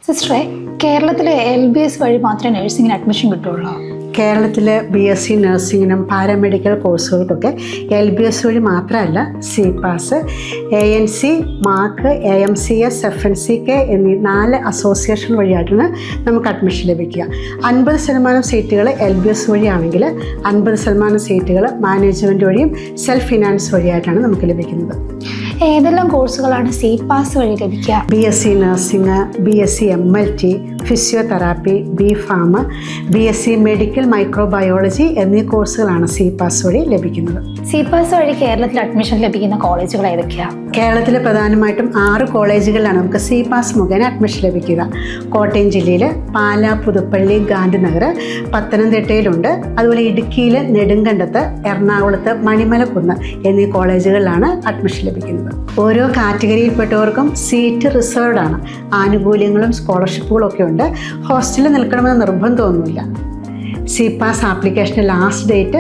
സിസ്റ്ററെ, കേരളത്തിലെ LBS വഴി മാത്രമേ നഴ്സിംഗിന് അഡ്മിഷൻ കിട്ടുള്ളൂ? കേരളത്തിൽ BSc നഴ്സിങ്ങിനും പാരാമെഡിക്കൽ കോഴ്സുകൾക്കൊക്കെ LBS വഴി മാത്രമല്ല CPAS, ANC, MARC, AMCS, FNCK എന്നീ 4 അസോസിയേഷൻ വഴിയായിട്ടാണ് നമുക്ക് അഡ്മിഷൻ ലഭിക്കുക. 50% സീറ്റുകൾ LBS വഴിയാണെങ്കിൽ 50% സീറ്റുകൾ മാനേജ്മെൻറ്റ് വഴിയും സെൽഫ് ഫിനാൻസ് വഴിയായിട്ടാണ് നമുക്ക് ലഭിക്കുന്നത്. ഏതെല്ലാം കോഴ്സുകളാണ് CPAS വഴി ലഭിക്കുക? BSc nursing, BSc MLT, physiotherapy, B.Pharm, BSc medical microbiology എന്നീ കോഴ്സുകളാണ് CPAS വഴി ലഭിക്കുന്നത്. CPAS വഴി കേരളത്തിൽ അഡ്മിഷൻ ലഭിക്കുന്ന കോളേജുകൾ ഏതൊക്കെയാണ്? കേരളത്തിൽ പ്രധാനമായിട്ടും 6 കോളേജുകളിലാണ് നമുക്ക് CPAS മുഖേന അഡ്മിഷൻ ലഭിക്കുക. കോട്ടയം ജില്ലയിൽ പാല, പുതുപ്പള്ളി, ഗാന്ധിനഗർ, പത്തനംതിട്ടയിലുണ്ട്. അതുപോലെ ഇടുക്കിയിൽ നെടുങ്കണ്ടത്ത്, എറണാകുളത്ത് മണിമലക്കുന്ന് എന്നീ കോളേജുകളിലാണ് അഡ്മിഷൻ ലഭിക്കുന്നത്. ഓരോ കാറ്റഗറിയിൽപ്പെട്ടവർക്കും സീറ്റ് റിസർവ്ഡ് ആണ്. ആനുകൂല്യങ്ങളും സ്കോളർഷിപ്പുകളും ഒക്കെ ഉണ്ട്. ഹോസ്റ്റലിൽ നിൽക്കണമെന്ന് നിർബന്ധമൊന്നുമില്ല. CPAS ആപ്ലിക്കേഷൻ്റെ ലാസ്റ്റ് ഡേറ്റ്